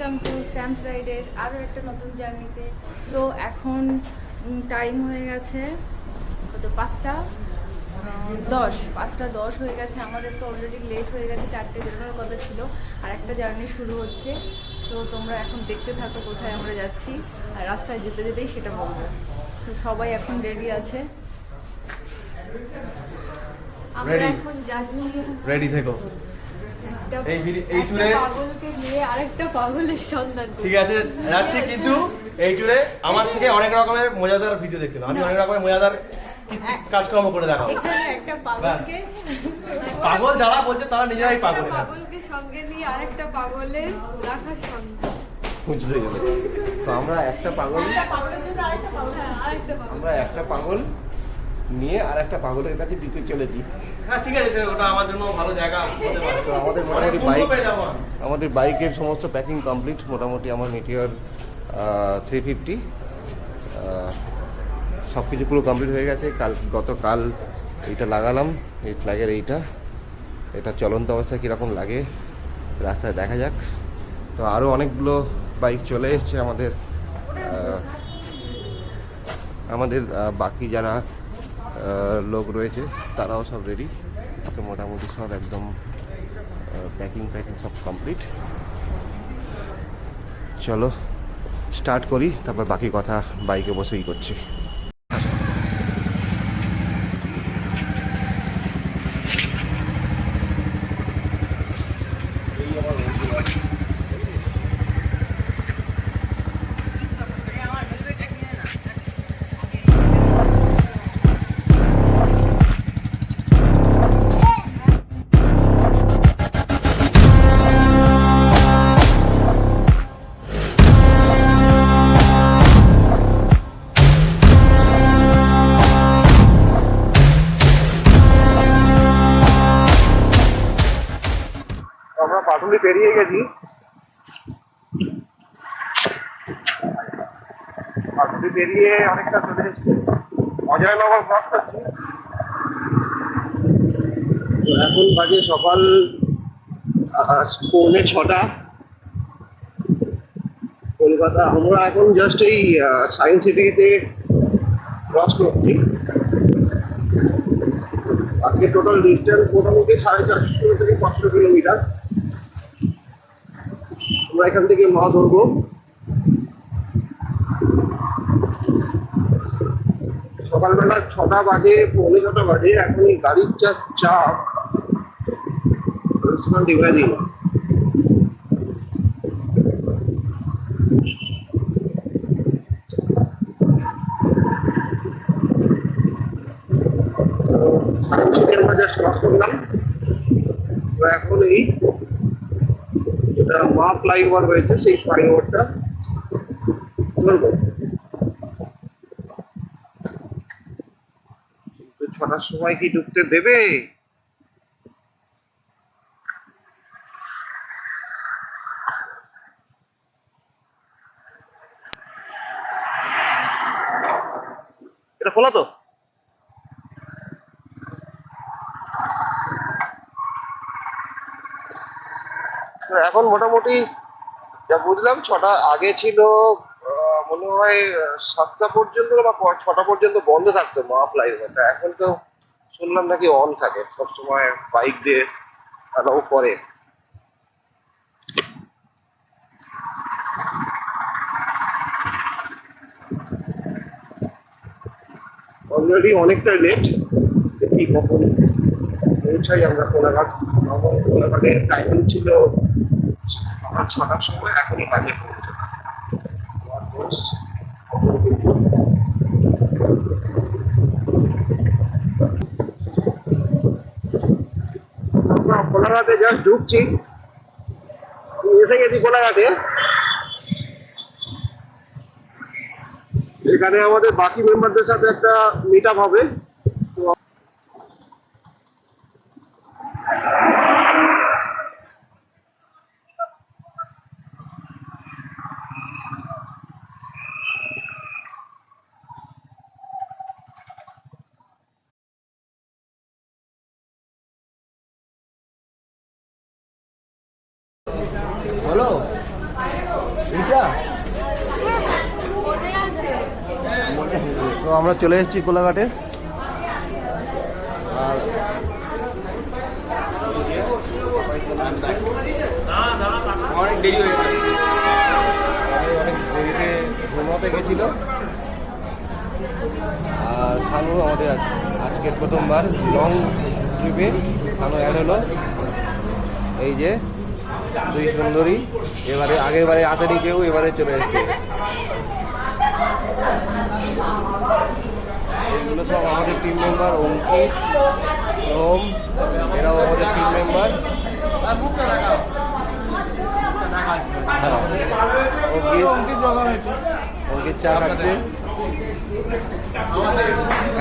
Welcome to Sam's রাইডের আরও একটা নতুন জার্নিতে। সো এখন টাইম হয়ে গেছে কত 5:10 হয়ে গেছে। আমাদের তো অলরেডি লেট হয়ে গেছে, 4টে বেরোনোর কথা ছিল, আর একটা জার্নি শুরু হচ্ছে। সো তোমরা এখন দেখতে থাকো কোথায় আমরা যাচ্ছি, আর রাস্তায় যেতে যেতেই সেটা বলবো। তো সবাই এখন রেডি আছে, আমরা এখন যাচ্ছি। রেডি থেকো। এই ট্যুরে পাগলকে নিয়ে আরেকটা পাগলের সন্ধান। ঠিক আছে, যাচ্ছি, কিন্তু এই ট্যুরে আমার থেকে অনেক রকমের মজাদার ভিডিও দেখতে পাবো। আমি অনেক রকমের মজাদার কাজকর্ম করে দেখাবো। এখানে একটা পাগলকে, পাগল যারা বলছে তারা নিজেরাই পাগল। পাগলকে সঙ্গে নিয়ে আরেকটা পাগলের রাখার সন্ধান। বুঝতে গেলে তো আমরা একটা পাগল নিয়ে আর একটা পাগলের কাছে দিতে চলেছি। হ্যাঁ ঠিক আছে, ওটা আমার জন্য ভালো জায়গা হতে পারে। তো আমাদের মোটামুটি আমাদের বাইকের সমস্ত প্যাকিং কমপ্লিট। মোটামুটি আমার মিটিওর 350 সব কিছু পুরো কমপ্লিট হয়ে গেছে। গতকাল এইটা লাগালাম, এই ফ্ল্যাগের এটা চলন্ত অবস্থায় কীরকম লাগে রাস্তায় দেখা যাক। তো আরও অনেকগুলো বাইক চলে এসছে আমাদের বাকি যারা লোক রয়েছে তারাও সব রেডি। তো মোটামুটি সব একদম প্যাকিং সব কমপ্লিট। চলো স্টার্ট করি, তারপর বাকি কথা বাইকে বসেই করছি। আমরা পাটুলি পেরিয়ে গেছি, পাটুলি পেরিয়ে অনেকটা চলে এসেছি অজয়নগর ক্রস করছি। তো এখন বাজে সকাল 6:45 কলকাতা। আমরা এখন জাস্ট এই সায়েন্স সিটিতে ক্রস করছি। আজকে টোটাল ডিস্টেন্স মোটামুটি 450 থেকে 500 কিলোমিটার। আমরা এখান থেকে মাল ধরবো। সকালবেলা 6টা বাজে, 6:45 বাজে। এখন এই গাড়ির যা চাপ ডিভাইডিং। আমরা জাস্ট ক্রস করলাম। এখন এই যেটা মা ফ্লাইওভার রয়েছে সেই ফ্লাইওভারটা ধরবো। 6টার সময় কি ঢুকতে দেবে? এটা খোলা তো? এখন মোটামুটি যা বুঝলাম 6টা আগে ছিল মনে হয় 7টা পর্যন্ত বা 6টা পর্যন্ত বন্ধ থাকতো মা ফ্লাইওভারটা। এখন তো শুনলাম নাকি অন থাকে সবসময়, বাইক দিয়ে অ্যালাউ করে। অলরেডি অনেকটা লেট, দেখি কখন পৌঁছাই আমরা কোলাঘাট। কোলাঘাটের টাইমিং ছিল সকাল 6টার সময়, এখনই বাজে পৌঁছে। আমরা কোলাঘাটে জাস্ট ঢুকছি, এসে গেছি কোলাঘাটে। এখানে আমাদের বাকি মেম্বারদের সাথে একটা মিট আপ হবে। বলো তো আমরা চলে এসেছি কোলাঘাটে। আর অনেক দেরি হয়ে গেছে। অনেক দেরিতে ঘুমাতে গেছিল। আর শানু আমাদের আজকের প্রথমবার লং ট্রিপে শানু অ্যাড হলো। এই যে দুই সুন্দরী, এবারে আগের বারে আসেনি কেউ, এবারে চলে এসছে। এইগুলো সব আমাদের টিম মেম্বার, অঙ্কিত, সোম, এরাও আমাদের টিম মেম্বার। অঙ্কিত চা খাচ্ছে।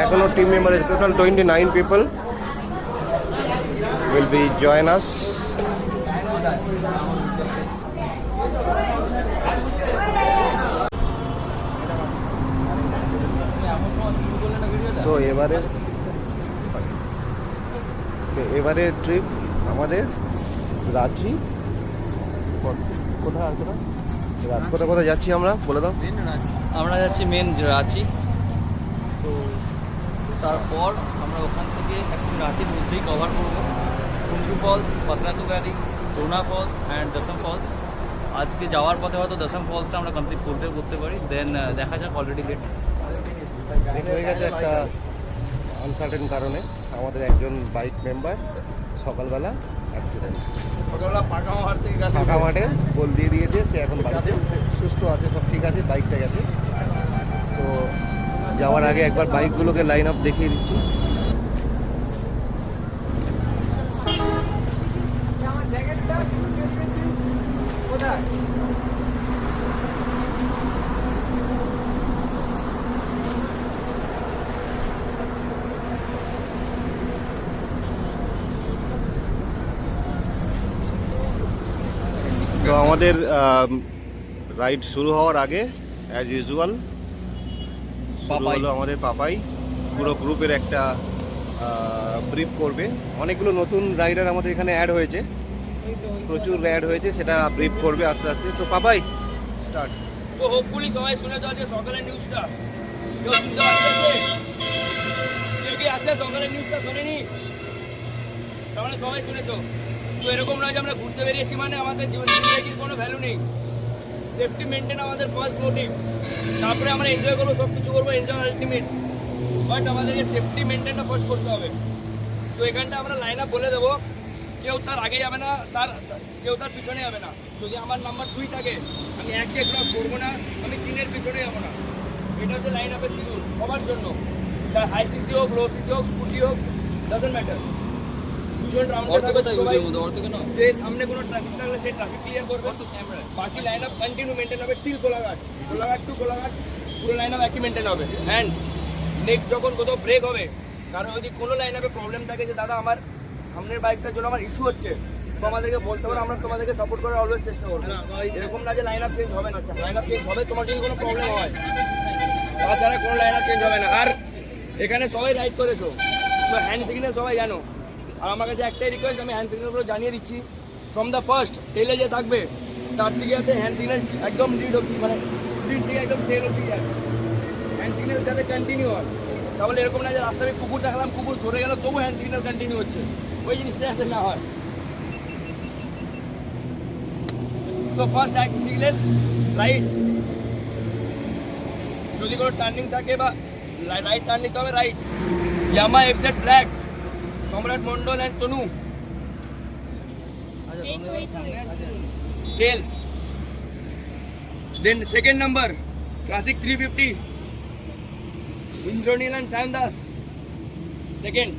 এখনো team member total 29 people will be join us. তো এবারে ট্রিপ আমাদের রাঁচি। কোথায় আছে না কোথায় যাচ্ছি আমরা, বলে দাও। আমরা যাচ্ছি মেন রাঁচি। তো তারপর আমরা ওখান থেকে এখন রাঁচির মধ্যেই কভার করবো Kundu falls, Patratu valley, Chona falls and Dassam falls. আজকে যাওয়ার পথে হয়তো দশম ফলসটা আমরা কমপ্লিট করতে পারি। দেন দেখা যাক, অলরেডি লেট হয়ে গেছে একটা আনসার্টেন কারণে। আমাদের একজন বাইক মেম্বার সকালবেলা অ্যাক্সিডেন্ট, সকালবেলা ফাঁকা মাঠে গোল দিয়ে দিয়েছে। সে এখন বাড়িতে সুস্থ আছে, সব ঠিক আছে, বাইকটা গেছে। তো যাওয়ার আগে একবার বাইকগুলোকে লাইন আপ দেখিয়ে দিচ্ছি। তো আমাদের রাইড শুরু হওয়ার আগে অ্যাজ ইউজুয়াল শুরু হলো আমাদের পাপাই। পুরো গ্রুপের একটা ব্রিফ করবে। অনেকগুলো নতুন রাইডার আমাদের এখানে অ্যাড হয়েছে, প্রচুর অ্যাড হয়েছে, সেটা ব্রিফ করবে আস্তে আস্তে। তো পাপাই স্টার্ট। তো হোপফুলি সবাই শুনে তো আছে সকালের নিউজটা। কেউ শুনতে পাচ্ছে? কেউ কি আছে সকালের নিউজটা শোনেনি? তার মানে সবাই শুনেছো। তো এরকম নয় যে আমরা ঘুরতে বেরিয়েছি মানে আমাদের জীবন জিন্দগির কোনো ভ্যালু নেই। সেফটি মেনটেন আমাদের ফার্স্ট মোটিভ। তারপরে আমরা এনজয় করবো, সব কিছু করবো, এনজয় আলটিমেট। বাট আমাদেরকে সেফটি মেনটেনটা ফার্স্ট করতে হবে। তো এখানটা আমরা লাইন আপ বলে দেবো। কেউ তার আগে যাবে না, কেউ তার পিছনে যাবে না। যদি আমার নাম্বার 2 থাকে, আমি 1-কে ক্রস করবো না, আমি 3-এর পিছনে যাবো না। এটা হচ্ছে লাইন আপের শিডিউল সবার জন্য। চাই হাই সিসি হোক, লো সিসি হোক, স্কুটি হোক, ডাজন্ট ম্যাটার। দুজন রাউন্ডে যে সামনে কোনো ট্রাফিক থাকলে সেই ট্রাফিক ক্লিয়ার করবে। বাকি লাইন আপ কন্টিনিউ মেনটেন হবে টিল কোলাঘাট টু কোলাঘাট, পুরো লাইন আপ একই মেনটেন হবে। অ্যান্ড নেক্সট যখন কোথাও ব্রেক হবে, কারণ যদি কোনো লাইন আপে প্রবলেম থাকে যে দাদা আমার সামনের বাইকটার জন্য আমার ইস্যু হচ্ছে, তো আমাদেরকে বলতে পারো, আমরা তোমাদেরকে সাপোর্ট করার অলওয়েজ চেষ্টা করবো। এরকম না যে লাইন আপ চেঞ্জ হবে না, লাইন আপ চেঞ্জ হবে তোমার যদি কোনো প্রবলেম হয়, তাছাড়া কোনো লাইন আপ চেঞ্জ হবে না। আর এখানে সবাই রাইড করেছো, তো হ্যান্ড সিগন্যাল সবাই জানো। আর আমার কাছে একটাই রিকোয়েস্ট, আমি হ্যান্ড সিগন্যালগুলো জানিয়ে দিচ্ছি। ফ্রম দ্য ফার্স্ট টেলে যে থাকবে তার থেকে যাতে হ্যান্ড সিগন্যাল একদম লিড অব্দি, মানে লিড থেকে একদম টেল অব্দি যায়, হ্যান্ড সিগন্যাল যাতে কন্টিনিউ হয়। তাহলে এরকম না যে রাস্তায় কুকুর দেখালাম, কুকুর সরে গেল, তবু হ্যান্ড সিগন্যাল কন্টিনিউ হচ্ছে, ওই জিনিসটা যাতে না হয়। তো ফার্স্ট হ্যান্ড সিগন্যাল রাইট, যদি কোনো টার্নিং থাকে বা রাইট টার্ন নিতে হবে, right. Yama FZ black, Samrat Mondal and Tanu, টেল। Then second number Classic 350, Indranil and Sayan Das, second.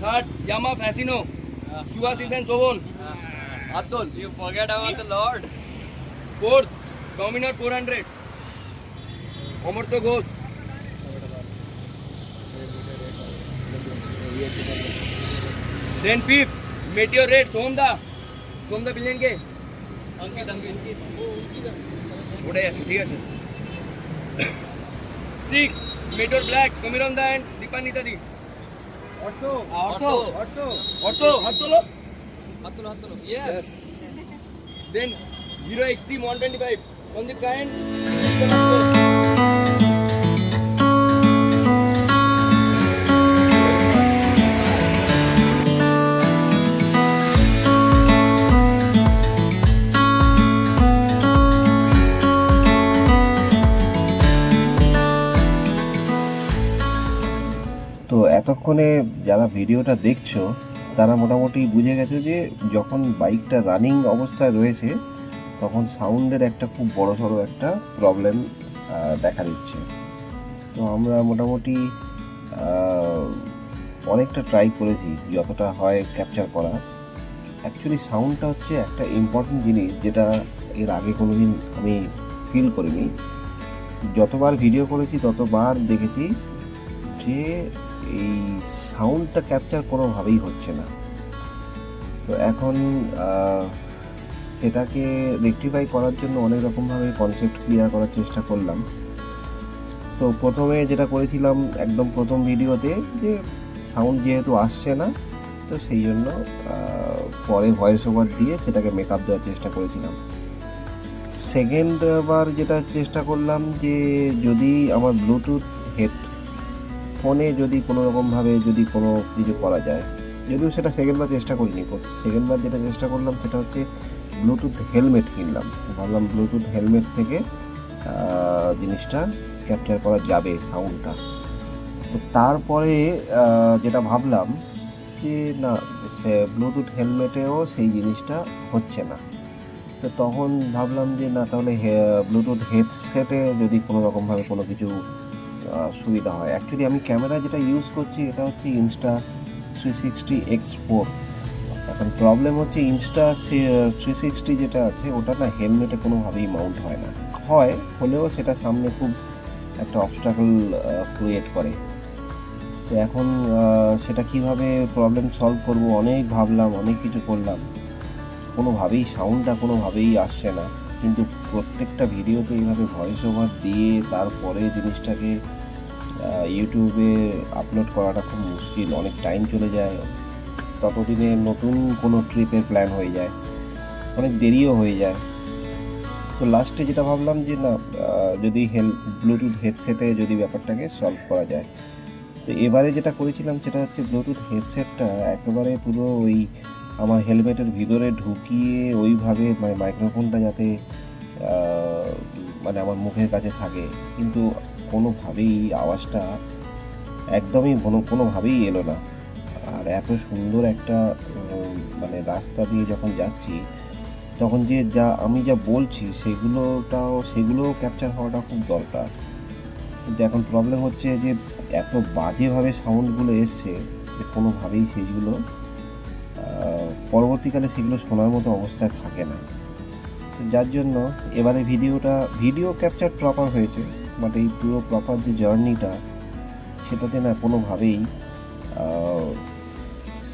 Third Yamaha Fascino, Subhashis and Shovan, Abdul. You forget about the Lord. Fourth Dominar 400, Amartya Ghosh. Then fifth Meteor Red, সোমদা বিলিয়ন কে অঙ্কিত ওটাই আছে, ঠিক আছে। Six Meteor black, Samiran da and Dipanwita di. অর্থ হাত তোলো, yes. Then Hero Extreme 125. Sandeep Kayan. তো এতক্ষণে যারা ভিডিওটা দেখছো তারা মোটামুটি বুঝে গেছে যে যখন বাইকটা রানিং অবস্থায় রয়েছে তখন সাউন্ডের একটা খুব বড়সড় একটা প্রবলেম দেখা দিচ্ছে। তো আমরা মোটামুটি অনেকটা ট্রাই করেছি যতটা হয় ক্যাপচার করা। অ্যাকচুয়ালি সাউন্ডটা হচ্ছে একটা ইম্পর্টেন্ট জিনিস যেটা এর আগে কোনোদিন আমি ফিল করিনি। যতবার ভিডিও করেছি ততবার দেখেছি যে এই সাউন্ডটা ক্যাপচার কোনোভাবেই হচ্ছে না। তো এখন সেটাকে রেকটিফাই করার জন্য অনেক রকমভাবে কনসেপ্ট ক্লিয়ার করার চেষ্টা করলাম। তো প্রথমে যেটা করেছিলাম একদম প্রথম ভিডিওতে যে সাউন্ড যেহেতু আসছে না তো সেই জন্য পরে ভয়েস ওভার দিয়ে সেটাকে মেকআপ দেওয়ার চেষ্টা করেছিলাম। সেকেন্ড বার যেটা চেষ্টা করলাম যে যদি আমার ব্লুটুথ হেডফোনে যদি কোনো রকমভাবে যদি কোনো কিছু করা যায়, যদিও সেটা সেকেন্ডবার চেষ্টা করিনি। সেকেন্ডবার যেটা চেষ্টা করলাম সেটা হচ্ছে ব্লুটুথ হেলমেট কিনলাম। ভাবলাম ব্লুটুথ হেলমেট থেকে জিনিসটা ক্যাপচার করা যাবে সাউন্ডটা। তো তারপরে যেটা ভাবলাম যে না, সে ব্লুটুথ হেলমেটেও সেই জিনিসটা হচ্ছে না। তো তখন ভাবলাম যে না, তাহলে ব্লুটুথ হেডসেটে যদি কোনো রকমভাবে কোনো কিছু সুবিধা হয়। অ্যাকচুয়ালি আমি ক্যামেরা যেটা ইউজ করছি এটা হচ্ছে Insta360X4। এখন প্রবলেম হচ্ছে Insta360 যেটা আছে ওটা না হেলমেটে কোনোভাবেই মাউন্ট হয় না, হলেও সেটা সামনে খুব একটা অবস্টাকল ক্রিয়েট করে। তো এখন সেটা কিভাবে প্রবলেম সলভ করব অনেক ভাবলাম, অনেক কিছু করলাম, কোনোভাবেই সাউন্ডটা কোনোভাবেই আসছে না। কিন্তু প্রত্যেকটা ভিডিওতে এইভাবে ভয়েস ওভার দিয়ে তারপরে জিনিসটাকে ইউটিউবে আপলোড করাটা খুব মুশকিল, অনেক টাইম চলে যায়। ততদিনে নতুন কোনো ট্রিপের প্ল্যান হয়ে যায়, অনেক দেরিও হয়ে যায়। তো লাস্টে যেটা ভাবলাম যে না, যদি ব্লুটুথ হেডসেটে যদি ব্যাপারটাকে সলভ করা যায়। তো এবারে যেটা করেছিলাম সেটা হচ্ছে ব্লুটুথ হেডসেটটা একেবারে পুরো ওই আমার হেলমেটের ভিতরে ঢুকিয়ে ওইভাবে মানে মাইক্রোফোনটা যাতে মানে আমার মুখের কাছে থাকে, কিন্তু কোনোভাবেই আওয়াজটা একদমই কোনোভাবেই এলো না। আর এত সুন্দর একটা মানে রাস্তা দিয়ে যখন যাচ্ছি তখন যে আমি যা বলছি সেগুলোও ক্যাপচার হওয়াটা খুব দরকার। কিন্তু এখন প্রবলেম হচ্ছে যে এত বাজেভাবে সাউন্ডগুলো এসছে যে কোনোভাবেই সেইগুলো পরবর্তীকালে সেগুলো শোনার মতো অবস্থায় থাকে না। যার জন্য এবারে ভিডিও ক্যাপচার প্রপার হয়েছে, বাট এই পুরো প্রপার যে জার্নিটা সেটাতে না কোনোভাবেই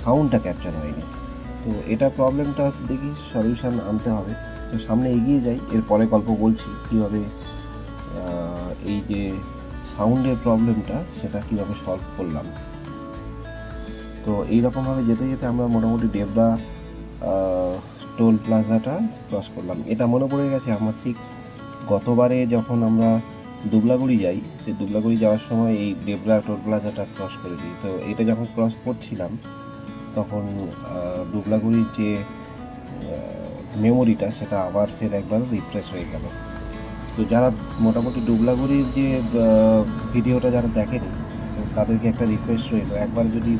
সাউন্ডটা ক্যাপচার হয়নি। তো এটা প্রবলেমটা দেখি সলিউশন আনতে হবে। তো সামনে এগিয়ে যাই, এরপরে গল্প বলছি কীভাবে এই যে সাউন্ডের প্রবলেমটা সেটা কীভাবে সলভ করলাম। তো এইরকমভাবে যেতে যেতে আমরা মোটামুটি ডেবরা টোল প্লাজাটা ক্রস করলাম। এটা মনে পড়ে গেছে আমার ঠিক গতবারে যখন আমরা দুবলাগুড়ি যাই, সেই দুবলাগুড়ি যাওয়ার সময় এই ডেবরা টোল প্লাজাটা ক্রস করেছি। তো এটা যখন ক্রস করছিলাম তখন দুবলাগুড়ির যে মেমোরিটা সেটা আবার ফের একবার রিফ্রেশ হয়ে গেল। তো যারা মোটামুটি দুবলাগুড়ির যে ভিডিওটা যারা দেখেনি তাদেরকে একটা রিকোয়েস্ট রইল, একবার যদি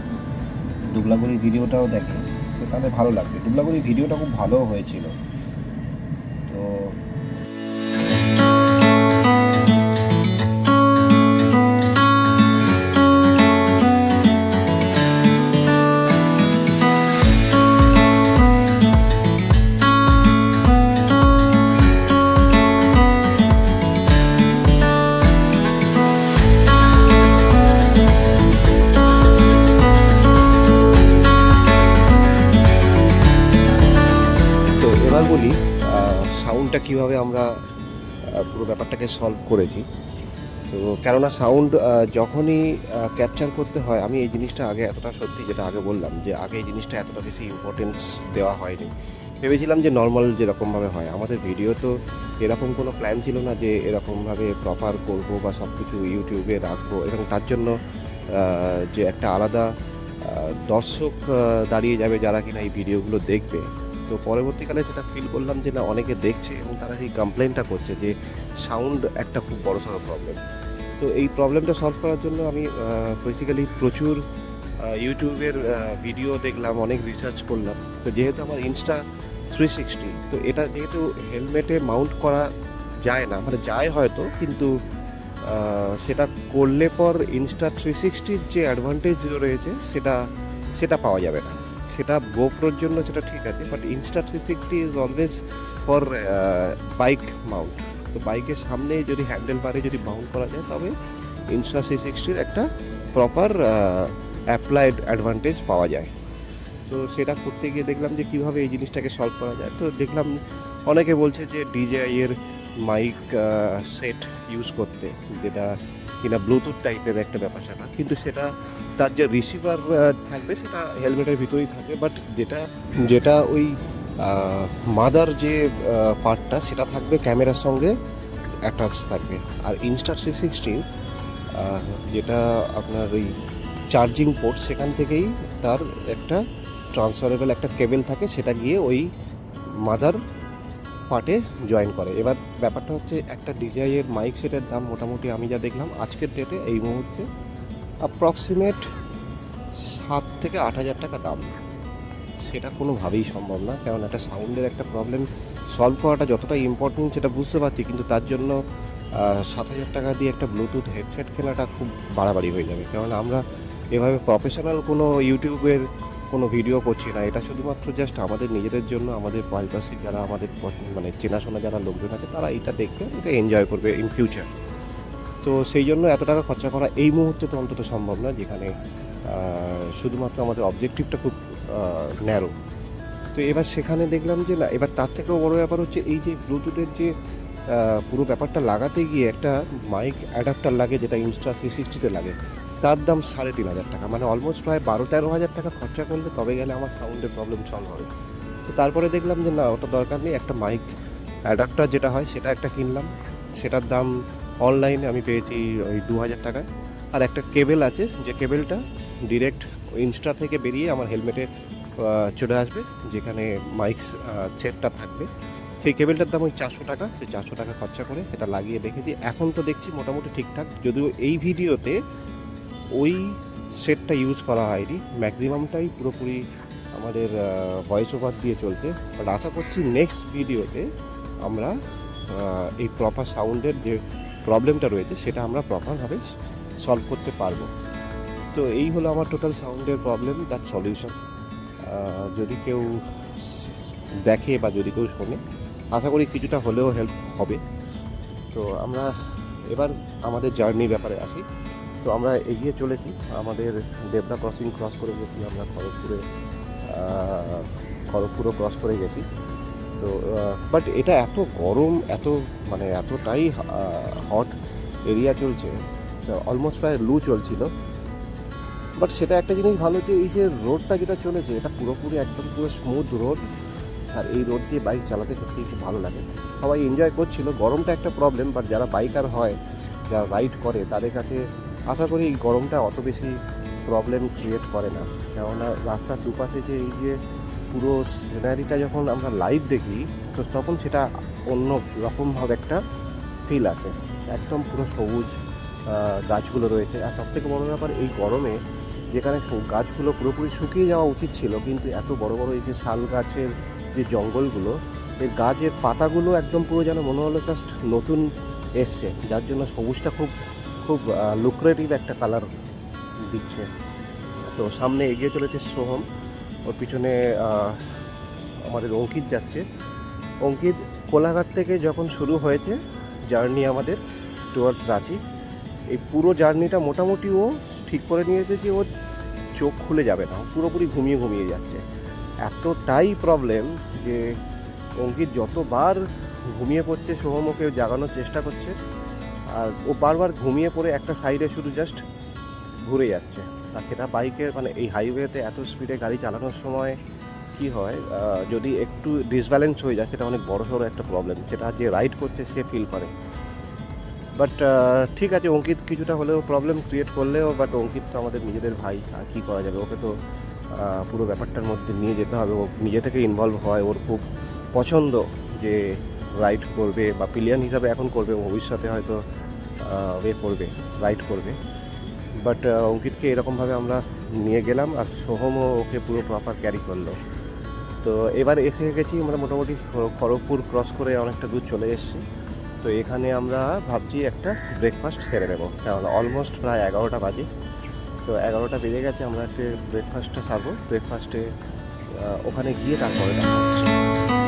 দুবলাগুড়ির ভিডিওটাও দেখে তো তাদের ভালো লাগবে। দুবলাগুড়ির ভিডিওটা খুব ভালো হয়েছিল। তো বলি সাউন্ডটা কীভাবে আমরা পুরো ব্যাপারটাকে সলভ করেছি। তো কেননা সাউন্ড যখনই ক্যাপচার করতে হয়, আমি এই জিনিসটা আগে এতটা সত্যি যেটা আগে বললাম যে আগে এই জিনিসটা এতটা বেশি ইম্পর্টেন্স দেওয়া হয়নি। ভেবেছিলাম যে নর্মাল যেরকমভাবে হয়, আমাদের ভিডিও তো এরকম কোনো প্ল্যান ছিল না যে এরকমভাবে প্রপার করবো বা সব কিছু ইউটিউবে রাখবো, এবং তার জন্য যে একটা আলাদা দর্শক দাঁড়িয়ে যাবে যারা কিনা এই ভিডিওগুলো দেখবে। তো পরবর্তীকালে সেটা ফিল করলাম যে না, অনেকে দেখছে এবং তারা সেই কমপ্লেনটা করছে যে সাউন্ড একটা খুব বড়সড় প্রবলেম। তো এই প্রবলেমটা সলভ করার জন্য আমি বেসিক্যালি প্রচুর ইউটিউবের ভিডিও দেখলাম, অনেক রিসার্চ করলাম। তো যেহেতু আমার ইনস্টা 360, তো এটা যেহেতু হেলমেটে মাউন্ট করা যায় না, মানে যায় হয়তো, কিন্তু সেটা করলে পর ইনস্টা 360-র যে অ্যাডভান্টেজ রয়েছে সেটা পাওয়া যাবে না। সেটা গোপ্রোর জন্য সেটা ঠিক আছে, but Insta 360 is always for bike Mount. তো বাইকের সামনে যদি হ্যান্ডেল বারে যদি মাউন্ট করা যায়, তবে ইনস্টা 360-র একটা প্রপার অ্যাপ্লাইড অ্যাডভান্টেজ পাওয়া যায়। তো সেটা করতে গিয়ে দেখলাম যে কীভাবে এই জিনিসটাকে সলভ করা যায়। তো দেখলাম অনেকে বলছে যে DJI-এর মাইক সেট ইউজ করতে, যেটা কিনা ব্লুটুথ টাইপের একটা ব্যাপার সেটা, কিন্তু সেটা তার যে রিসিভার থাকবে সেটা হেলমেটের ভিতরেই থাকবে, বাট যেটা ওই মাদার যে পার্টটা সেটা থাকবে ক্যামেরার সঙ্গে অ্যাটাচ থাকবে। আর ইনস্টা 360 যেটা আপনার ওই চার্জিং পোর্ট, সেখান থেকেই তার একটা ট্রান্সফারেবল একটা কেবল থাকে, সেটা গিয়ে ওই মাদার পার্টে জয়েন করে। এবার ব্যাপারটা হচ্ছে একটা DJI-এর মাইক সেটের দাম মোটামুটি আমি যা দেখলাম আজকের ডেটে এই মুহূর্তে অ্যাপ্রক্সিমেট 7 থেকে 8 হাজার টাকা দাম। সেটা কোনোভাবেই সম্ভব না, কারণ একটা সাউন্ডের একটা প্রবলেম সলভ করাটা যতটা ইম্পর্টেন্ট সেটা বুঝতে পারছি, কিন্তু তার জন্য 7,000 টাকা দিয়ে একটা ব্লুটুথ হেডসেট কেনাটা খুব বাড়াবাড়ি হয়ে যাবে। কারণ আমরা এভাবে প্রফেশনাল কোনো ইউটিউবের কোনো ভিডিও করছি না, এটা শুধুমাত্র জাস্ট আমাদের নিজেদের জন্য, আমাদের পারিপার্শ্বিক যারা আমাদের মানে চেনাশোনা যারা লোকজন আছে তারা এটা দেখবে, এটা এনজয় করবে ইন ফিউচার। তো সেই জন্য এত টাকা খরচা করা এই মুহূর্তে তো অন্তত সম্ভব না, যেখানে শুধুমাত্র আমাদের অবজেক্টিভটা খুব ন্যারো। তো এবার সেখানে দেখলাম যে না, এবার তার থেকেও বড় ব্যাপার হচ্ছে এই যে ব্লুটুথের যে পুরো ব্যাপারটা লাগাতে গিয়ে একটা মাইক অ্যাডাপ্টার লাগে, যেটা ইনস্টা 360-তে লাগে, তার দাম 3,500 টাকা, মানে অলমোস্ট প্রায় 12-13 হাজার টাকা খরচা করলে তবে গেলে আমার সাউন্ডের প্রবলেম সলভ হবে। তো তারপরে দেখলাম যে না, ওটা দরকার নেই, একটা মাইক অ্যাডাপ্টার যেটা হয় সেটা একটা কিনলাম। সেটার দাম অনলাইনে আমি পেয়েছি ওই 2,000 টাকায়। আর একটা কেবেল আছে, যে কেবেলটা ডিরেক্ট ইনস্টা থেকে বেরিয়ে আমার হেলমেটে চলে আসবে, যেখানে মাইক সেটটা থাকবে। সেই কেবেলটার দাম ওই 400 টাকা। সেই 400 টাকা খরচা করে সেটা লাগিয়ে দেখেছি, এখন তো দেখছি মোটামুটি ঠিকঠাক, যদিও এই ভিডিওতে ওই সেটটা ইউজ করা হয়নি, ম্যাক্সিমামটাই পুরোপুরি আমাদের ভয়েস ওভার দিয়ে চলছে। বাট আশা করছি নেক্সট ভিডিওতে আমরা এই প্রপার সাউন্ডের যে প্রবলেমটা রয়েছে সেটা আমরা প্রপারভাবে সলভ করতে পারবো। তো এই হলো আমার টোটাল সাউন্ডের প্রবলেম, দ্যাট সলিউশন। যদি কেউ দেখে বা যদি কেউ শোনে, আশা করি কিছুটা হলেও হেল্প হবে। তো আমরা এবার আমাদের জার্নির ব্যাপারে আসি। তো আমরা এগিয়ে চলেছি, আমাদের দেবরা ক্রসিং ক্রস করে গেছি, আমরা খড়গপুরও ক্রস করে গেছি। তো বাট এটা এত গরম, মানে এতটাই হট এরিয়া চলছে, অলমোস্ট প্রায় লু চলছিল। বাট সেটা একটা জিনিস ভালো যে এই যে রোডটা যেটা চলেছে এটা পুরোপুরি একদম পুরো স্মুথ রোড, আর এই রোড দিয়ে বাইক চালাতে সত্যিই খুব ভালো লাগে। সবাই এনজয় করছিল। গরমটা একটা প্রবলেম, বাট যারা বাইকার হয়, যারা রাইড করে, তাদের কাছে আশা করি এই গরমটা অত বেশি প্রবলেম ক্রিয়েট করে না। কেননা রাস্তার দুপাশে যে এই যে পুরো সিনারিটা যখন আমরা লাইভ দেখি, তো তখন সেটা অন্য রকমভাবে একটা ফিল আসে। একদম পুরো সবুজ গাছগুলো রয়েছে। আর সবথেকে বড় ব্যাপার, এই গরমে যেখানে গাছগুলো পুরোপুরি শুকিয়ে যাওয়া উচিত ছিল, কিন্তু এত বড় বড় এই যে শাল গাছের যে জঙ্গলগুলো, এই গাছের পাতাগুলো একদম পুরো যেন মনে হলো জাস্ট নতুন এসছে, যার জন্য সবুজটা খুব খুব লুক্রেটিভ একটা কালার দিচ্ছে। তো সামনে এগিয়ে চলেছে সোহম, ওর পিছনে আমাদের অঙ্কিত যাচ্ছে। অঙ্কিত কোলাঘাট থেকে যখন শুরু হয়েছে জার্নি আমাদের টুয়ার্ডস রাঁচি, এই পুরো জার্নিটা মোটামুটি ও ঠিক করে নিয়েছে যে ওর চোখ খুলে যাবে না, পুরোপুরি ঘুমিয়ে যাচ্ছে। এতটাই প্রবলেম যে অঙ্কিত যতবার ঘুমিয়ে পড়ছে, সোহম ওকে জাগানোর চেষ্টা করছে, আর ও বারবার ঘুমিয়ে পড়ে একটা সাইডে শুধু জাস্ট ঘুরে যাচ্ছে। আর সেটা বাইকের, মানে এই হাইওয়েতে এত স্পিডে গাড়ি চালানোর সময় কি হয়, যদি একটু ডিসব্যালেন্স হয়ে যায় সেটা অনেক বড়সড় একটা প্রবলেম, সেটা যে রাইড করছে সে ফিল করে। বাট ঠিক আছে, অঙ্কিত কিছুটা হলেও প্রবলেম ক্রিয়েট করলেও, বাট অঙ্কিত তো আমাদের নিজেদের ভাই, আর কী করা যাবে, ওকে তো পুরো ব্যাপারটার মধ্যে নিয়ে যেতে হবে। ও নিজে থেকে ইনভলভ হয়, ওর খুব পছন্দ যে রাইড করবে, বা পিলিয়ান হিসাবে এখন করবে, ভবিষ্যতে হয়তো করবে, রাইড করবে। বাট অঙ্কিতকে এরকমভাবে আমরা নিয়ে গেলাম, আর সোহমও ওকে পুরো প্রপার ক্যারি করলো। তো এবার এসে গেছি আমরা মোটামুটি খড়গপুর ক্রস করে অনেকটা দূর চলে এসেছি। তো এখানে আমরা ভাবছি একটা ব্রেকফাস্ট সেরে নেবো, কারণ অলমোস্ট প্রায় 11টা বাজে। তো 11টা বেজে গেছে, আমরা একটা ব্রেকফাস্টটা সারবো। ব্রেকফাস্টে ওখানে গিয়ে তারপরে দেখা হচ্ছে।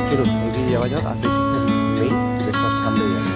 চলুন এগিয়ে যাওয়া যাক, আর বেশিক্ষণ নেই, ব্রেকফাস্ট সামনে যাবে।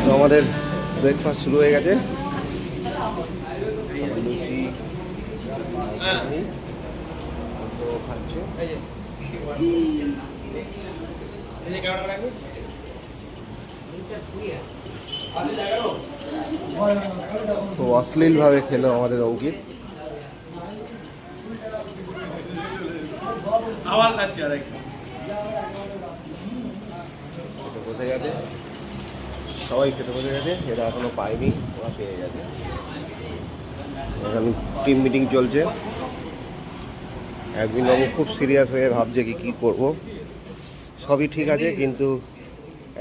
তো আমাদের ব্রেকফাস্ট শুরু হয়ে গেছে। লুচি খাচ্ছে। তো অশ্লীলভাবে খেলো আমাদের অঙ্কিত। আবার খাচ্ছি আর বসে গেছে, সবাই খেতে বসে গেছে, এরা এখনো পায়নি, ওরা পেয়ে গেছে। এখন টিম মিটিং চলছে। একদিন বাবু খুব সিরিয়াস হয়ে ভাবছে কি করব। সবই ঠিক আছে, কিন্তু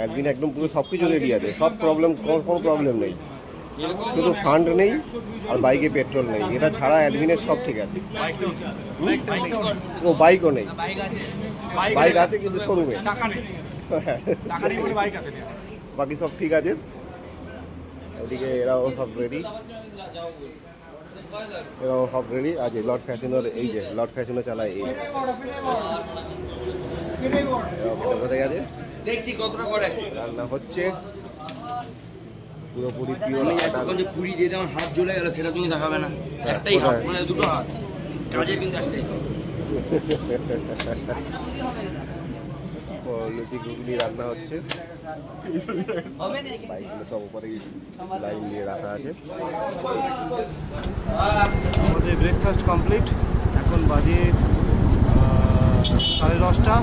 একদিন একদম পুরো সব কিছু রেডি আছে, সব প্রবলেম, কোনো প্রবলেম নেই, শুধু ফান্ড নেই আর বাইকে পেট্রোল নেই, এটা ছাড়া অ্যাডমিনের সব ঠিক আছে। ও বাইকও নেই, বাইক আছে কিন্তু শোরুমে, বাকি সব ঠিক আছে। ওদিকে এরাও সব রেডি, আজ লর্ড ফ্যাশনের, এই যে লর্ড ফ্যাশনে চালায়, এই কোথায় গেছে দেখছি কতটা করে রান্না হচ্ছে পুরোপুরি পিওর। আমি এখন যে পুরি দিয়ে আমার হাত জ্বলে গেল, সেটা তুমি দেখাবে না? একটাই হাত, মানে দুটো হাত, কাজে কিন্তু একটাই। লুচি ঘুগনি রান্না হচ্ছে, বাইকগুলো সব উপরে লাইন দিয়ে রাখা আছে। আমাদের ব্রেকফাস্ট কমপ্লিট, এখন বাজে 10:30।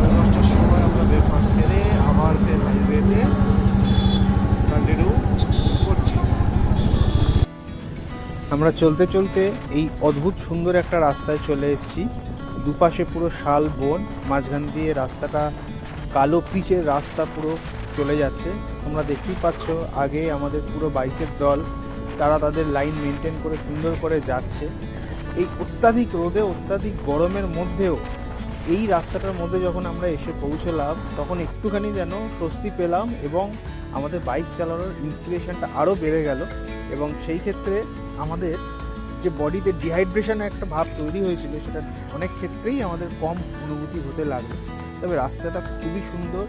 10:30টার সময় আমরা ব্রেকফাস্ট সেরে আবার ফের হাইওয়েতে কন্টিনিউ করছি। আমরা চলতে চলতে এই অদ্ভুত সুন্দর একটা রাস্তায় চলে এসেছি। দুপাশে পুরো শাল বন, মাঝখান দিয়ে রাস্তাটা কালো পিচের রাস্তা পুরো চলে যাচ্ছে। তোমরা দেখতেই পাচ্ছ, আগে আমাদের পুরো বাইকের দল, তারা তাদের লাইন মেনটেন করে সুন্দর করে যাচ্ছে। এই অত্যাধিক রোদে, অত্যাধিক গরমের মধ্যেও এই রাস্তাটার মধ্যে যখন আমরা এসে পৌঁছলাম, তখন একটুখানি যেন স্বস্তি পেলাম, এবং আমাদের বাইক চালানোর ইন্সপিরেশনটা আরও বেড়ে গেল। এবং সেই ক্ষেত্রে আমাদের যে বডিতে ডিহাইড্রেশনের একটা ভাব তৈরি হয়েছিল, সেটা অনেক ক্ষেত্রেই আমাদের কম অনুভূতি হতে লাগলো। তবে রাস্তাটা খুবই সুন্দর,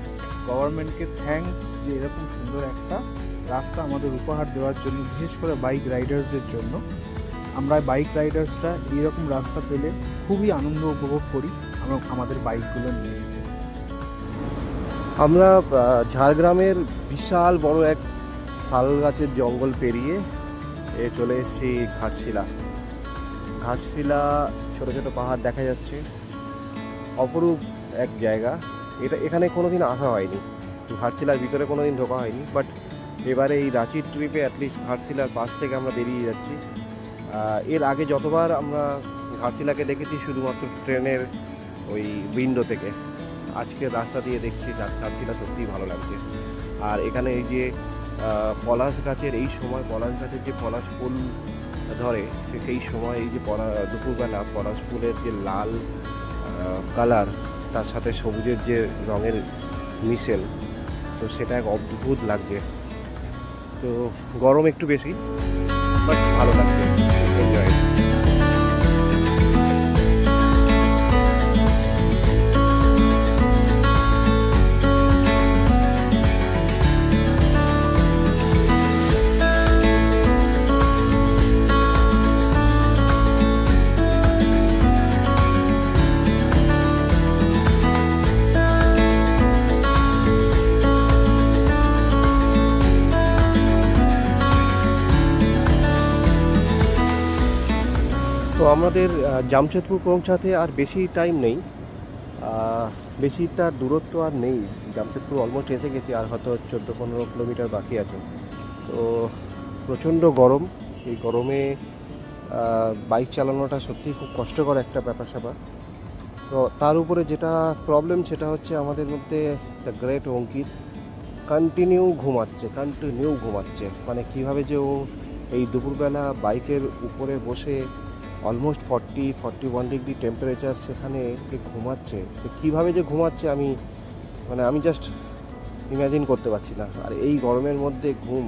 গভর্নমেন্টকে থ্যাঙ্কস যে এরকম সুন্দর একটা রাস্তা আমাদের উপহার দেওয়ার জন্য, বিশেষ করে বাইক রাইডার্সদের জন্য। আমরা বাইক রাইডার্সরা এইরকম রাস্তা পেলে খুবই আনন্দ উপভোগ করি আমাদের বাইকগুলো নিয়ে যেতে। আমরা ঝাড়গ্রামের বিশাল বড় এক শাল গাছের জঙ্গল পেরিয়ে চলে এসেছি ঘাটশিলা। ছোট ছোট পাহাড় দেখা যাচ্ছে, অপরূপ এক জায়গা। এখানে কোনোদিন আসা হয়নি, ঘাটশিলার ভিতরে কোনোদিন ঢোকা হয়নি, বাট এবারে এই রাঁচির ট্রিপে অ্যাটলিস্ট ঘাটশিলার পাশ থেকে আমরা বেরিয়ে যাচ্ছি। এর আগে যতবার আমরা ঘাটশিলাকে দেখেছি শুধুমাত্র ট্রেনের ওই উইন্ডো থেকে, আজকে রাস্তা দিয়ে দেখছি ঘাটশিলা সত্যিই ভালো লাগছে। আর এখানে এই যে পলাশ গাছের এই সময়, পলাশ গাছের যে পলাশ ফুল ধরে সেই সময় এই যে দুপুরবেলা পলাশ ফুলের যে লাল কালার তার সাথে সবুজের যে রঙের মিশেল, তো সেটা এক অদ্ভুত লাগছে। তো গরম একটু বেশি, বাট ভালো লাগছে, এনজয়। তো আমাদের জামশেদপুর পৌঁছাতে আর বেশি টাইম নেই, বেশিটা দূরত্ব আর নেই। জামশেদপুর অলমোস্ট এসে গেছি, আর হয়তো 14-15 কিলোমিটার বাকি আছে। তো প্রচণ্ড গরম, এই গরমে বাইক চালানোটা সত্যিই খুব কষ্টকর একটা ব্যাপার স্যাপার। তো তার উপরে যেটা প্রবলেম সেটা হচ্ছে আমাদের মধ্যে দ্য গ্রেট অঙ্কিত কন্টিনিউ ঘুমাচ্ছে। মানে কীভাবে যে ও এই দুপুরবেলা বাইকের উপরে বসে অলমোস্ট 40-41 ডিগ্রি টেম্পারেচার, সেখানে ঘুমাচ্ছে। সে কীভাবে যে ঘুমাচ্ছে আমি জাস্ট ইম্যাজিন করতে পারছি না। আর এই গরমের মধ্যে ঘুম,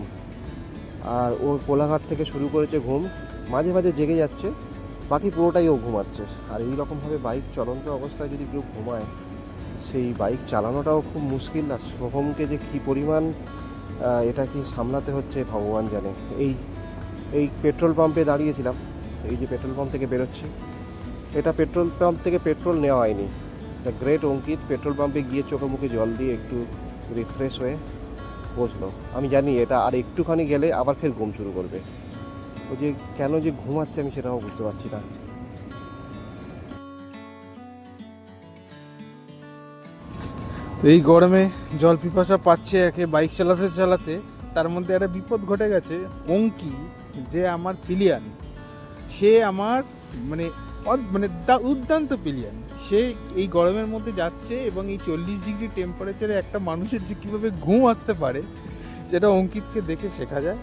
আর ও কোলাঘাট থেকে শুরু করেছে ঘুম, মাঝে মাঝে জেগে যাচ্ছে, বাকি পুরোটাই ও ঘুমাচ্ছে। আর এই রকমভাবে বাইক চলন্ত অবস্থায় যদি কেউ ঘুমায়, সেই বাইক চালানোটাও খুব মুশকিল। আর সোহমকে যে কী পরিমাণ এটা কি সামলাতে হচ্ছে ভগবান জানে। এই পেট্রোল পাম্পে দাঁড়িয়েছিলাম, এই যে পেট্রোল পাম্প থেকে বেরোচ্ছি, এটা পেট্রোল পাম্প থেকে পেট্রোল নেওয়া হয়নি। দ্য গ্রেট অঙ্কিত পেট্রোল পাম্পে গিয়ে চোখে মুখে জল দিয়ে একটু রিফ্রেশ হয়ে বসলো। আমি জানি এটা আর একটুখানি গেলে আবার ফের ঘুম শুরু করবে। ও যে কেন যে ঘুমাচ্ছে আমি সেটাও বুঝতে পারছি না। তো এই গরমে জল পিপাসা পাচ্ছে একে বাইক চালাতে চালাতে, তার মধ্যে একটা বিপদ ঘটে গেছে। অঙ্কি যে আমার পিলিয়ান, সে আমার মানে দুর্দান্ত পিলিয়ান, সে এই গরমের মধ্যে যাচ্ছে এবং এই 40 ডিগ্রি টেম্পারেচারে একটা মানুষের যে কীভাবে ঘুম আসতে পারে সেটা অঙ্কিতকে দেখে শেখা যায়।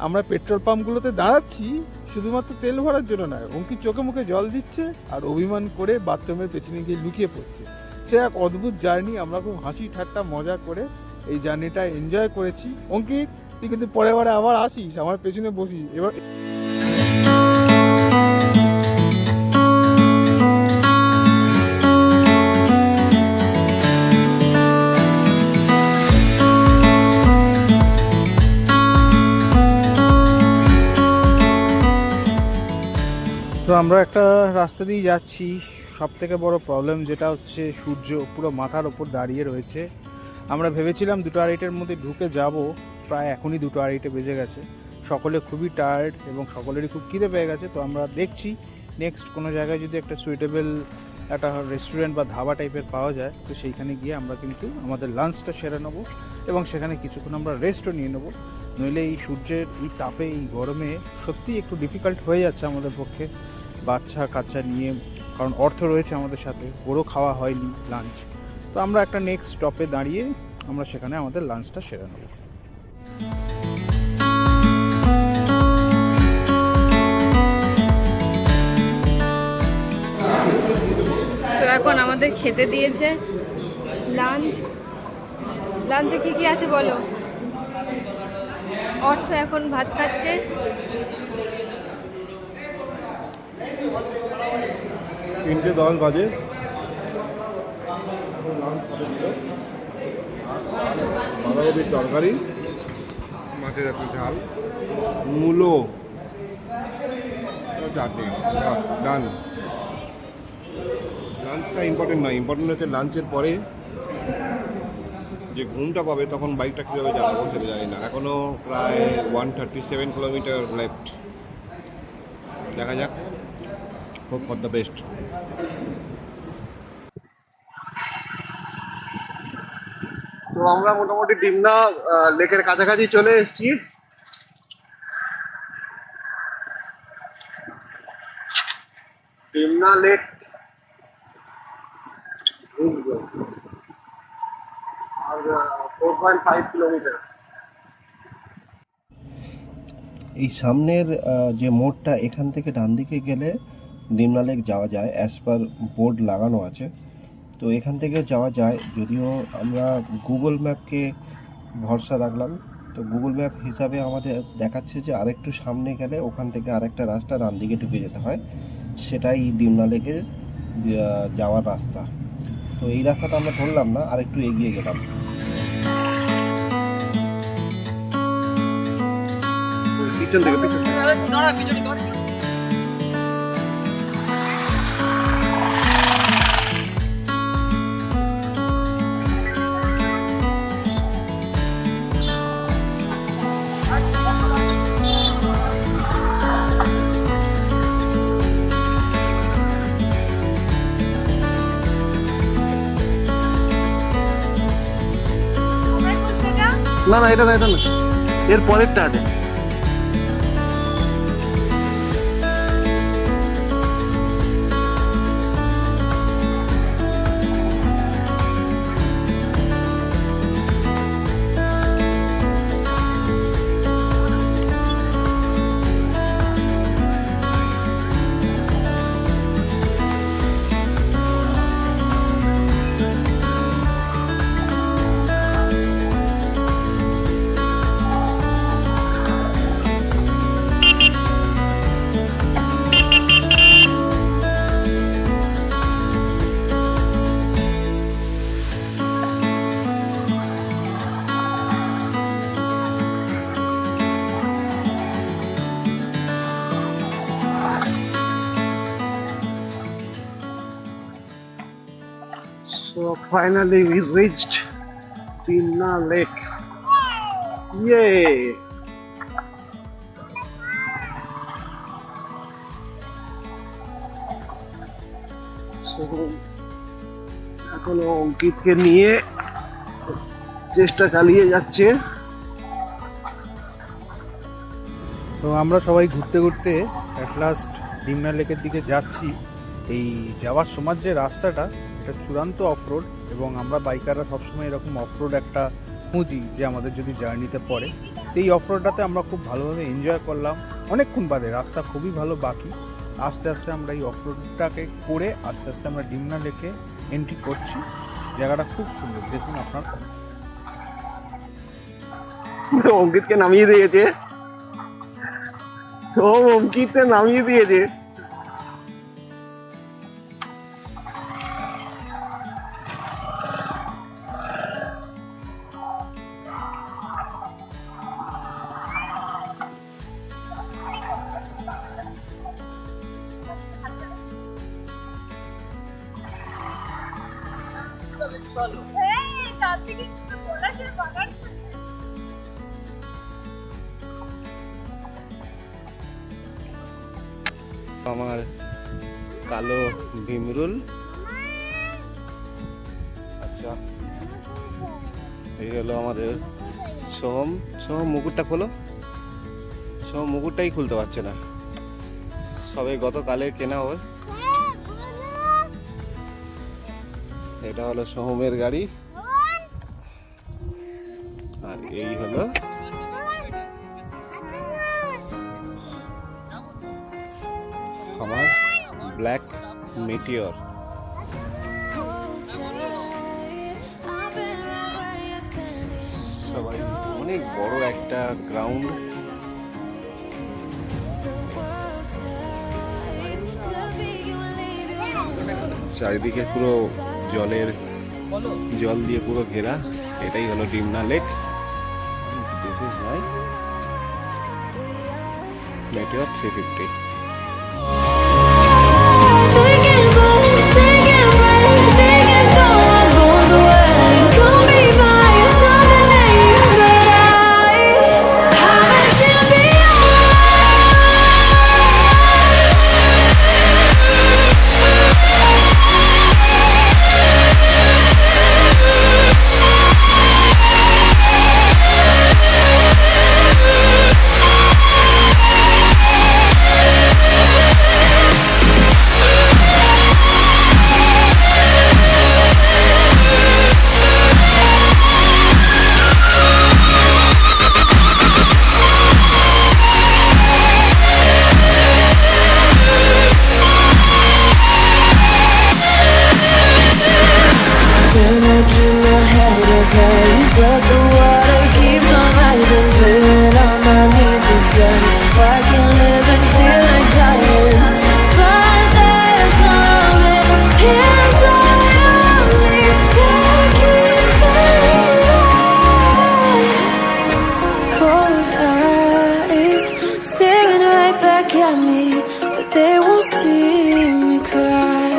আমরা পেট্রোল পাম্পগুলোতে দাঁড়াচ্ছি শুধুমাত্র তেল ভরার জন্য নয়, অঙ্কিত চোখে মুখে জল দিচ্ছে আর অভিমান করে বাথরুমের পেছনে গিয়ে লুকিয়ে পড়ছে। সে এক অদ্ভুত জার্নি, আমরা খুব হাসি ঠাট্টা মজা করে এই জার্নিটা এনজয় করেছি। অঙ্কিত, তুই কিন্তু পরের বারে আবার আসিস, আমার পেছনে বসিস এবার। তো আমরা একটা রাস্তা দিয়ে যাচ্ছি, সব থেকে বড় প্রবলেম যেটা হচ্ছে সূর্য পুরো মাথার ওপর দাঁড়িয়ে রয়েছে। আমরা ভেবেছিলাম 2:30-এর মধ্যে ঢুকে যাব, প্রায় এখনই 2:30 বেজে গেছে। সকলে খুবই টায়ার্ড এবং সকলেরই খুব খিদে পেয়ে গেছে। তো আমরা দেখছি নেক্সট কোনো জায়গায় যদি একটা সুইটেবল একটা রেস্টুরেন্ট বা ধাবা টাইপের পাওয়া যায়, তো সেইখানে গিয়ে আমরা কিন্তু আমাদের লাঞ্চটা সেরে নেবো এবং সেখানে কিছুক্ষণ আমরা রেস্টও নিয়ে নেবো। নইলে এই সূর্যের এই তাপে এই গরমে সত্যিই একটু ডিফিকাল্ট হয়ে যাচ্ছে আমাদের পক্ষে বাচ্চা কাচ্চা নিয়ে, কারণ অর্থ রয়েছে আমাদের সাথে, ওরও খাওয়া হয়নি লাঞ্চ। তো আমরা একটা নেক্সট স্টপে দাঁড়িয়ে আমরা সেখানে আমাদের লাঞ্চটা সেরে নেব। তো এখন আমাদের খেতে দিয়েছে লাঞ্চে কি কি আছে বলো? অর্থ এখন ভাত খাচ্ছে, 3:10 বাজে। বাঁধাকপির তরকারি, মাছের একটু ঝাল, মূলো, চাটনি, ডান। লাঞ্চটা ইম্পর্টেন্ট নয়, ইম্পর্টেন্ট হচ্ছে লাঞ্চের পরে যে ঘুমটা পাবে তখন বাইকটা কীভাবে চালাবো সেটা জানি না। এখনও প্রায় 137 কিলোমিটার লেফট, দেখা যাক হোপ ফর দ্য বেস্ট। তো আমরা মোটামুটি ডিমনা লেকের কাছাকাছি চলে এসেছি। ডিমনা লেক আর 4.5 কিলোমিটার। এই সামনের যে মোড়টা, এখান থেকে ডান দিকে গেলে ডিমনা লেক যাওয়া যায়, অ্যাজ পার বোর্ড লাগানো আছে। তো এখান থেকে যাওয়া যায়, যদিও আমরা গুগল ম্যাপকে ভরসা রাখলাম। তো গুগল ম্যাপ হিসাবে আমাদের দেখাচ্ছে যে আরেকটু সামনে গেলে ওখান থেকে আরেকটা রাস্তা ডান দিকে ঢুকে যেতে হয়, সেটাই ডিমনা লেকের যাওয়ার রাস্তা। তো এই রাস্তাটা আমরা ধরলাম না, আরেকটু এগিয়ে গেলাম। পিছন থেকে পিছন থেকে। না না, এটা না, এটা না, এর পরেরটা আছে। So finally we reached Dimna Lake. Yay! So এখন অঙ্কিতকে নিয়ে চেষ্টা চালিয়ে যাচ্ছে। তো আমরা সবাই ঘুরতে ঘুরতে অ্যাট লাস্ট ডিমনা লেকের দিকে যাচ্ছি। এই যাওয়ার সময় যে রাস্তাটা, এটা চূড়ান্ত অফরোড, এবং আমরা বাইকাররা সবসময় এরকম অফরোড একটা খুঁজি যে আমাদের যদি জার্নিতে পড়ে। তো এই অফরোডটাতে আমরা খুব ভালোভাবে এনজয় করলাম অনেকক্ষণ বাদে। রাস্তা খুবই ভালো, বাকি আস্তে আস্তে আমরা এই অফরোডটাকে করে আস্তে আস্তে আমরা ডিমনা লেকে এন্ট্রি করছি। জায়গাটা খুব সুন্দর, দেখুন আপনার। অঙ্কিতকে নামিয়ে দিয়েছে, সব অঙ্কিতকে নামিয়ে দিয়েছে। আমার কালো ভীমরুল। আচ্ছা, এই হলো আমাদের সোহম। সোহম মুকুটটা খোলো। সোহম মুকুটটাই খুলতে পারছে না, সবে গতকালে কেনা ওর। এটা হলো সোহমের গাড়ি, আর এই হলো আমার ব্ল্যাক মেটিওর। সবাই অনেক বড় একটা গ্রাউন্ড, চারিদিকে পুরো জল দিয়ে পুরো ঘেরা। এটাই হলো Dimna lake. This is my Meteor 350। but the water keeps on rising. Praying on my knees for signs. I can live and feel like dying, but there's something inside of me that keeps believing. Cold eyes staring right back at me, but they won't see me cry.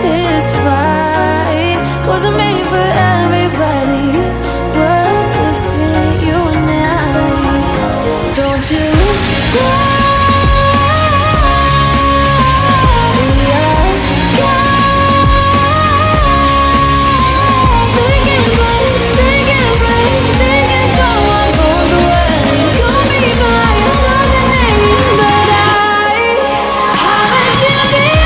This fight wasn't made for everybody. We're different, you and I. Don't you know we are God? Thinking place, thinking break, thinking go on both ways. Call me by another name, but I'm a champion.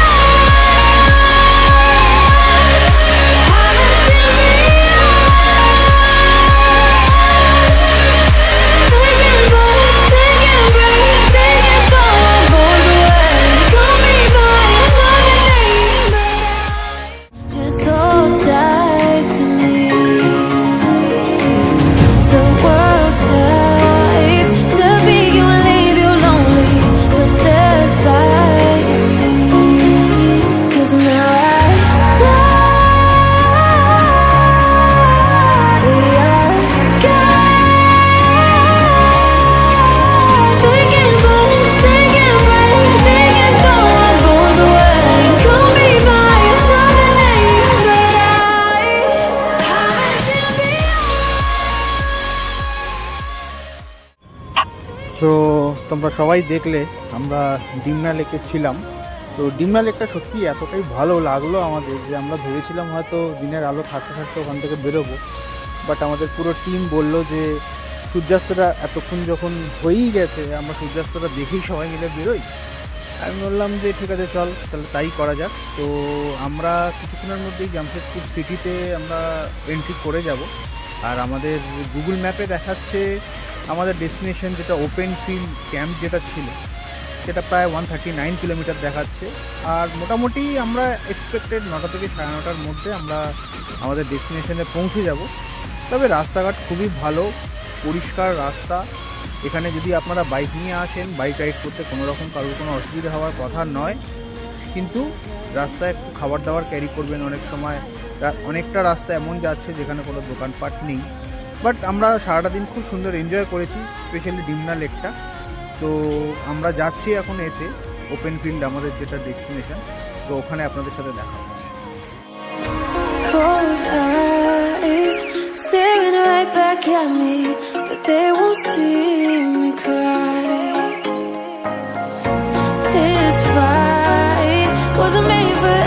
Just hold tight to me. The world tries to beat you and leave you lonely, but there's light you see. 'Cause now I know we are God. Thinking place, thinking break, thinking go on both ways. Call me by another name, but I'm a champion. So তোমরা সবাই দেখলে আমরা ডিমনা লেকে ছিলাম। তো ডিমনা লেকটা সত্যি এতটাই ভালো লাগলো আমাদের যে আমরা ভেবেছিলাম হয়তো দিনের আলো থাকতে থাকতে ওখান থেকে বেরোবো, বাট আমাদের পুরো টিম বলল যে সূর্যাস্তটা এতক্ষণ যখন হয়েই গেছে আমরা সূর্যাস্তটা দেখেই সবাই মিলে বেরোই। আমি বললাম যে ঠিক আছে চল তাহলে তাই করা যাক। তো আমরা কিছুক্ষণের মধ্যেই জামশেদপুর সিটিতে আমরা এন্ট্রি করে যাব। আর আমাদের গুগল ম্যাপে দেখাচ্ছে আমাদের ডেস্টিনেশন যেটা ওপেন ফিল্ড ক্যাম্প যেটা ছিল সেটা প্রায় 139 কিলোমিটার দেখাচ্ছে। আর মোটামুটি আমরা এক্সপেক্টেড 9টা থেকে 9:30টার মধ্যে আমরা আমাদের ডেস্টিনেশনে পৌঁছে যাব। তবে রাস্তাঘাট খুবই ভালো, পরিষ্কার রাস্তা। এখানে যদি আপনারা বাইক নিয়ে আসেন বাইক রাইড করতে কোনো রকম কারোর কোনো অসুবিধা হওয়ার কথা নয়, কিন্তু রাস্তায় একটু খাবার দাবার ক্যারি করবেন। অনেক সময় অনেকটা রাস্তা এমন যাচ্ছে যেখানে কোনো দোকানপাট নেই, বাট আমরা সারাটা দিন খুব সুন্দর এনজয় করেছি, স্পেশালি ডিমনা লেকটা। তো আমরা যাচ্ছি এখন এতে ওপেন ফিল্ড আমাদের যেটা ডেস্টিনেশন, তো ওখানে আপনাদের সাথে দেখা হচ্ছে। Cold eyes staring right back at me, but they won't see me cry. This fight wasn't made for